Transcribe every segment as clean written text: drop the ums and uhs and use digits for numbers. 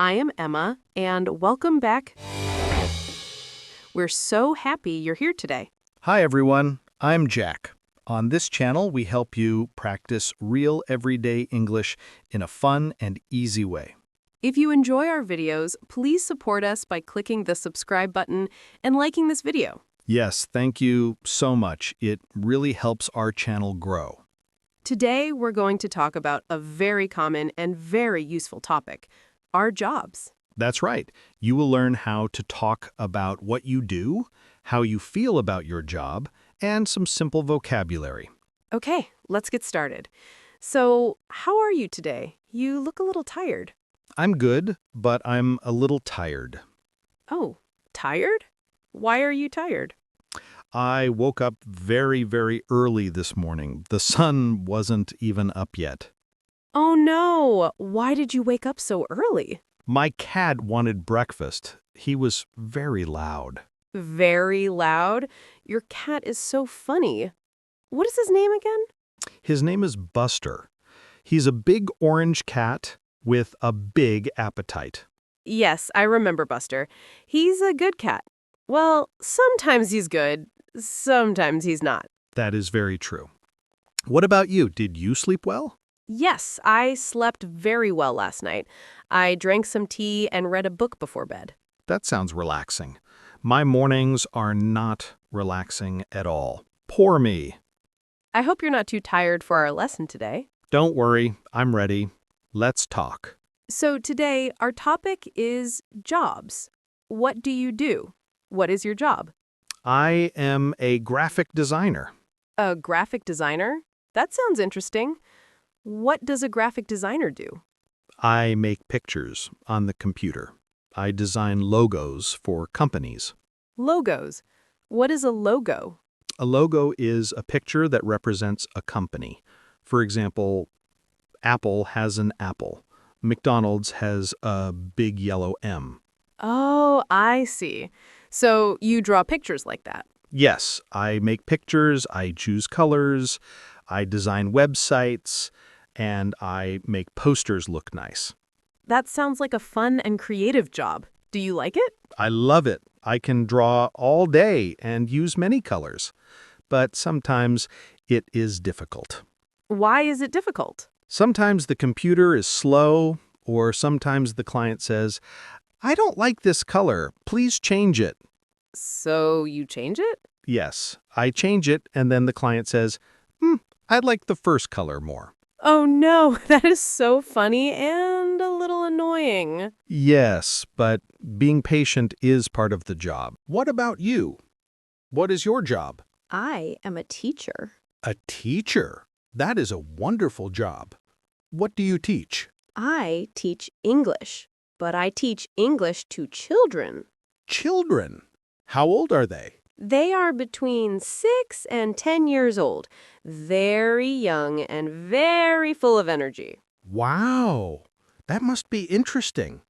I am Emma, and welcome back. We're so happy you're here today. Hi everyone, I'm Jack. On this channel, we help you practice real everyday English in a fun and easy way. If you enjoy our videos, please support us by clicking the subscribe button and liking this video. Yes, thank you so much. It really helps our channel grow. Today, we're going to talk about a very common and very useful topic, our jobs. That's right. You will learn how to talk about what you do, how you feel about your job, and some simple vocabulary. Okay, let's get started. So, how are you today? You look a little tired. I'm good, but I'm a little tired. Oh, tired? Why are you tired? I woke up very, very early this morning. The sun wasn't even up yet. Oh no, why did you wake up so early? My cat wanted breakfast. He was very loud. Very loud? Your cat is so funny. What is his name again? His name is Buster. He's a big orange cat with a big appetite. Yes, I remember Buster. He's a good cat. Well, sometimes he's good, sometimes he's not. That is very true. What about you? Did you sleep well? Yes, I slept very well last night. I drank some tea and read a book before bed. That sounds relaxing. My mornings are not relaxing at all. Poor me. I hope you're not too tired for our lesson today. Don't worry, I'm ready. Let's talk. So today, our topic is jobs. What do you do? What is your job? I am a graphic designer. A graphic designer? That sounds interesting. What does a graphic designer do? I make pictures on the computer. I design logos for companies. Logos. What is a logo? A logo is a picture that represents a company. For example, Apple has an apple. McDonald's has a big yellow M. Oh, I see. So you draw pictures like that. Yes, I make pictures, I choose colors, I design websites, and I make posters look nice. That sounds like a fun and creative job. Do you like it? I love it. I can draw all day and use many colors. But sometimes it is difficult. Why is it difficult? Sometimes the computer is slow, or sometimes the client says, "I don't like this color. Please change it." So you change it? Yes, I change it, and then the client says, "I'd like the first color more." Oh no, that is so funny and a little annoying. Yes, but being patient is part of the job. What about you? What is your job? I am a teacher. A teacher. That is a wonderful job. What do you teach? I teach English, but I teach English to children. Children. How old are they? They are between 6 and 10 years old, very young and very full of energy. Wow, that must be interesting.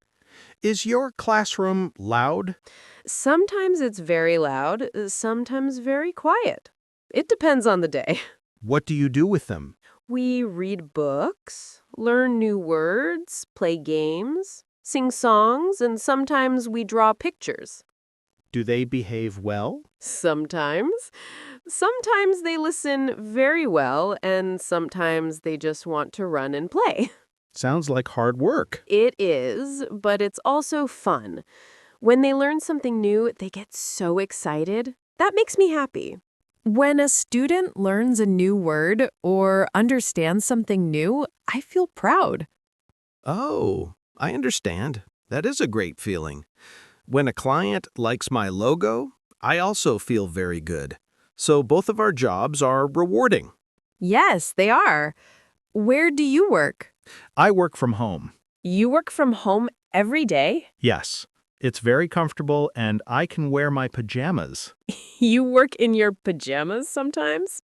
Is your classroom loud? Sometimes it's very loud, sometimes very quiet. It depends on the day. What do you do with them? We read books, learn new words, play games, sing songs, and sometimes we draw pictures. Do they behave well? Sometimes. Sometimes they listen very well, and sometimes they just want to run and play. Sounds like hard work. It is, but it's also fun. When they learn something new, they get so excited. That makes me happy. When a student learns a new word or understands something new, I feel proud. Oh, I understand. That is a great feeling. When a client likes my logo, I also feel very good. So both of our jobs are rewarding. Yes, they are. Where do you work? I work from home. You work from home every day? Yes, it's very comfortable and I can wear my pajamas. You work in your pajamas sometimes?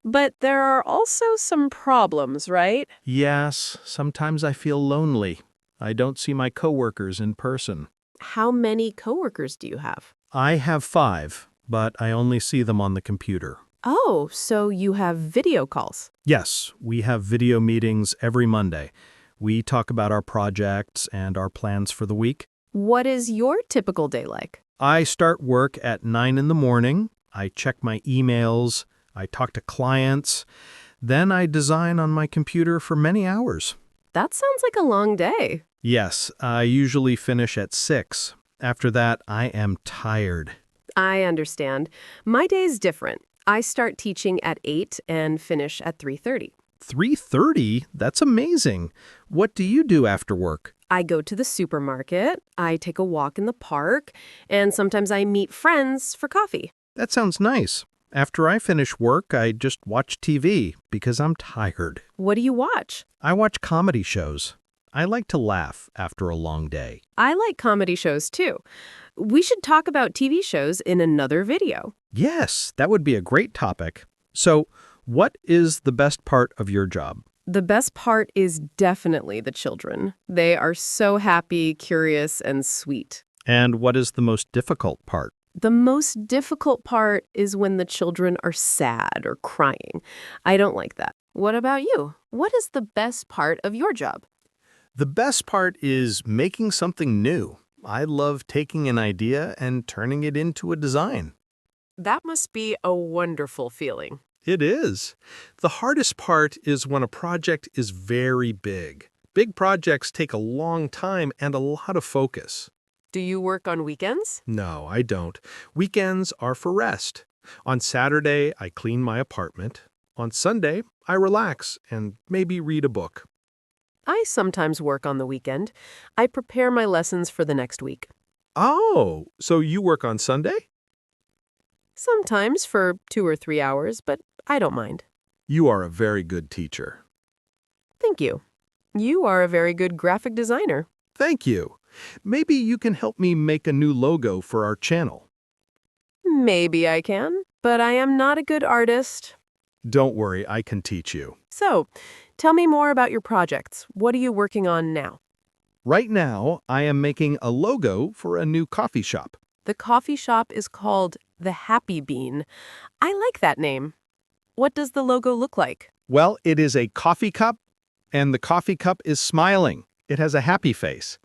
But there are also some problems, right? Yes, sometimes I feel lonely. I don't see my coworkers in person. How many coworkers do you have? I have 5, but I only see them on the computer. Oh, so you have video calls. Yes, we have video meetings every Monday. We talk about our projects and our plans for the week. What is your typical day like? I start work at 9 in the morning. I check my emails. I talk to clients. Then I design on my computer for many hours. That sounds like a long day. Yes, I usually finish at 6. After that, I am tired. I understand. My day's different. I start teaching at 8 and finish at 3:30. 3:30? That's amazing. What do you do after work? I go to the supermarket, I take a walk in the park, and sometimes I meet friends for coffee. That sounds nice. After I finish work, I just watch TV because I'm tired. What do you watch? I watch comedy shows. I like to laugh after a long day. I like comedy shows too. We should talk about TV shows in another video. Yes, that would be a great topic. So, what is the best part of your job? The best part is definitely the children. They are so happy, curious, and sweet. And what is the most difficult part? The most difficult part is when the children are sad or crying. I don't like that. What about you? What is the best part of your job? The best part is making something new. I love taking an idea and turning it into a design. That must be a wonderful feeling. It is. The hardest part is when a project is very big. Big projects take a long time and a lot of focus. Do you work on weekends? No, I don't. Weekends are for rest. On Saturday, I clean my apartment. On Sunday, I relax and maybe read a book. I sometimes work on the weekend. I prepare my lessons for the next week. Oh, so you work on Sunday? Sometimes for 2 or 3 hours, but I don't mind. You are a very good teacher. Thank you. You are a very good graphic designer. Thank you. Maybe you can help me make a new logo for our channel. Maybe I can, but I am not a good artist. Don't worry, I can teach you. So, tell me more about your projects. What are you working on now? Right now, I am making a logo for a new coffee shop. The coffee shop is called The Happy Bean. I like that name. What does the logo look like? Well, it is a coffee cup, and the coffee cup is smiling. It has a happy face.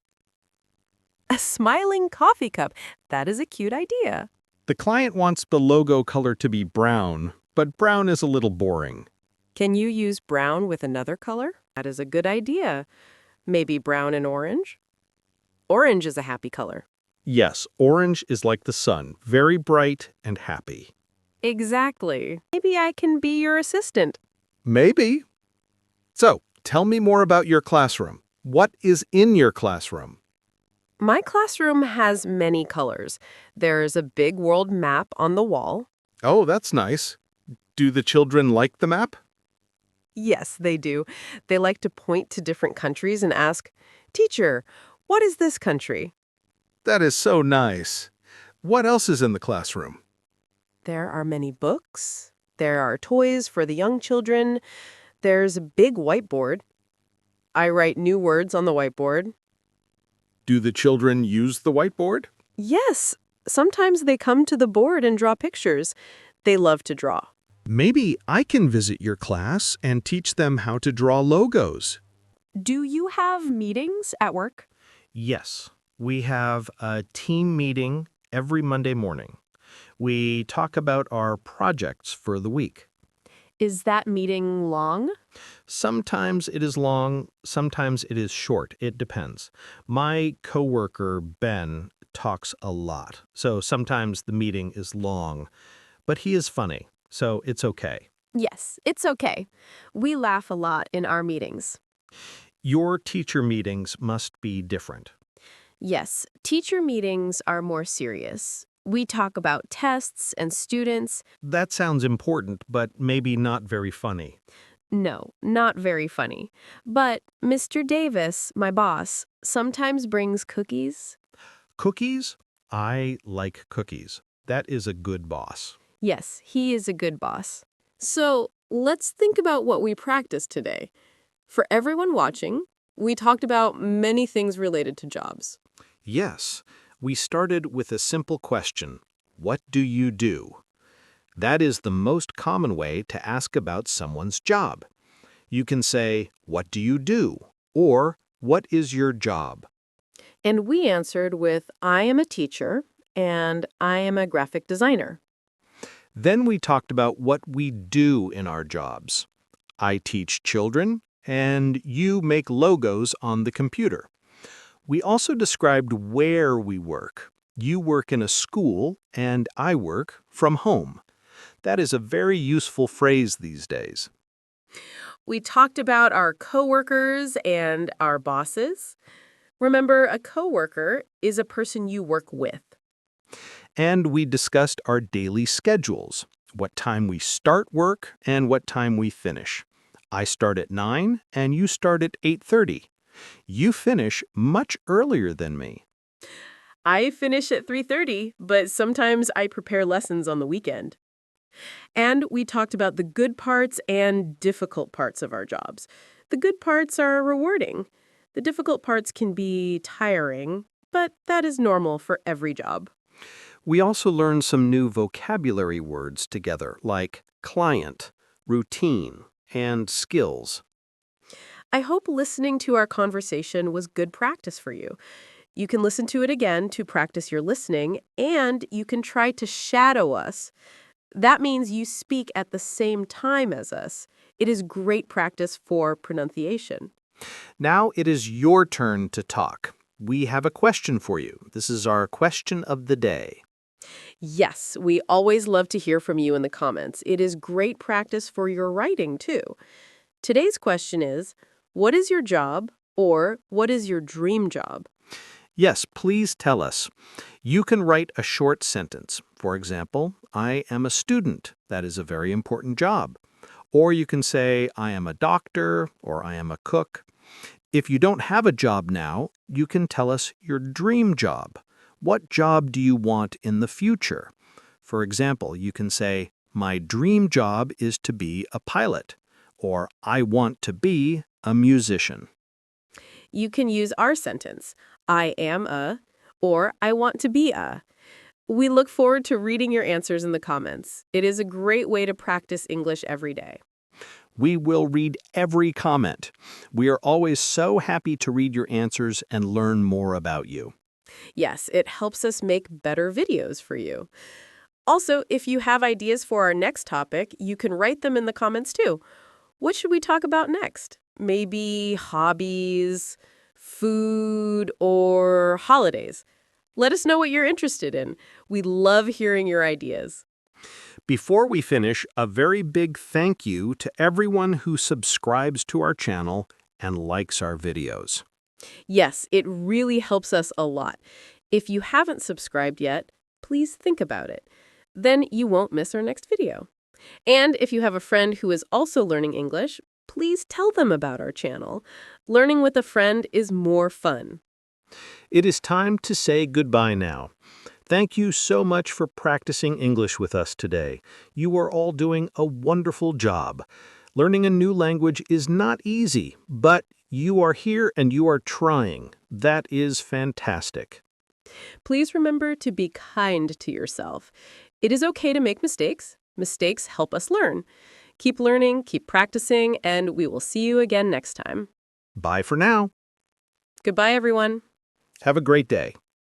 A smiling coffee cup. That is a cute idea. The client wants the logo color to be brown, but brown is a little boring. Can you use brown with another color? That is a good idea. Maybe brown and orange? Orange is a happy color. Yes, orange is like the sun, very bright and happy. Exactly. Maybe I can be your assistant. Maybe. So, tell me more about your classroom. What is in your classroom? My classroom has many colors. There's a big world map on the wall. Oh, that's nice. Do the children like the map? Yes, they do. They like to point to different countries and ask, "Teacher, what is this country?" That is so nice. What else is in the classroom? There are many books. There are toys for the young children. There's a big whiteboard. I write new words on the whiteboard. Do the children use the whiteboard? Yes, sometimes they come to the board and draw pictures. They love to draw. Maybe I can visit your class and teach them how to draw logos. Do you have meetings at work? Yes, we have a team meeting every Monday morning. We talk about our projects for the week. Is that meeting long? Sometimes it is long, sometimes it is short. It depends. My coworker, Ben, talks a lot, so sometimes the meeting is long. But he is funny, so it's okay. Yes, it's okay. We laugh a lot in our meetings. Your teacher meetings must be different. Yes, teacher meetings are more serious. We talk about tests and students. That sounds important, but maybe not very funny. No, not very funny. But Mr. Davis, my boss, sometimes brings cookies. Cookies? I like cookies. That is a good boss. Yes, he is a good boss. So let's think about what we practiced today. For everyone watching, we talked about many things related to jobs. Yes, we started with a simple question. What do you do? That is the most common way to ask about someone's job. You can say, "What do you do?" or what is your job? And we answered with, I am a teacher and I am a graphic designer. Then we talked about what we do in our jobs. I teach children, and you make logos on the computer. We also described where we work. You work in a school, and I work from home. That is a very useful phrase these days. We talked about our coworkers and our bosses. Remember, a coworker is a person you work with. And we discussed our daily schedules, what time we start work and what time we finish. I start at 9 and you start at 8:30. You finish much earlier than me. I finish at 3:30, but sometimes I prepare lessons on the weekend. And we talked about the good parts and difficult parts of our jobs. The good parts are rewarding. The difficult parts can be tiring, but that is normal for every job. We also learned some new vocabulary words together, like client, routine, and skills. I hope listening to our conversation was good practice for you. You can listen to it again to practice your listening, and you can try to shadow us. That means you speak at the same time as us. It is great practice for pronunciation. Now it is your turn to talk. We have a question for you. This is our question of the day. Yes, we always love to hear from you in the comments. It is great practice for your writing, too. Today's question is, what is your job or what is your dream job? Yes, please tell us. You can write a short sentence. For example, I am a student. That is a very important job. Or you can say, I am a doctor or I am a cook. If you don't have a job now, you can tell us your dream job. What job do you want in the future? For example, you can say, my dream job is to be a pilot, or I want to be a musician. You can use our sentence, I am a, or I want to be a. We look forward to reading your answers in the comments. It is a great way to practice English every day. We will read every comment. We are always so happy to read your answers and learn more about you. Yes, it helps us make better videos for you. Also, if you have ideas for our next topic, you can write them in the comments too. What should we talk about next? Maybe hobbies, food, or holidays. Let us know what you're interested in. We love hearing your ideas. Before we finish, a very big thank you to everyone who subscribes to our channel and likes our videos. Yes, it really helps us a lot. If you haven't subscribed yet, please think about it. Then you won't miss our next video. And if you have a friend who is also learning English, please tell them about our channel. Learning with a friend is more fun. It is time to say goodbye now. Thank you so much for practicing English with us today. You are all doing a wonderful job. Learning a new language is not easy, but you are here and you are trying. That is fantastic. Please remember to be kind to yourself. It is okay to make mistakes. Mistakes help us learn. Keep learning, keep practicing, and we will see you again next time. Bye for now. Goodbye, everyone. Have a great day.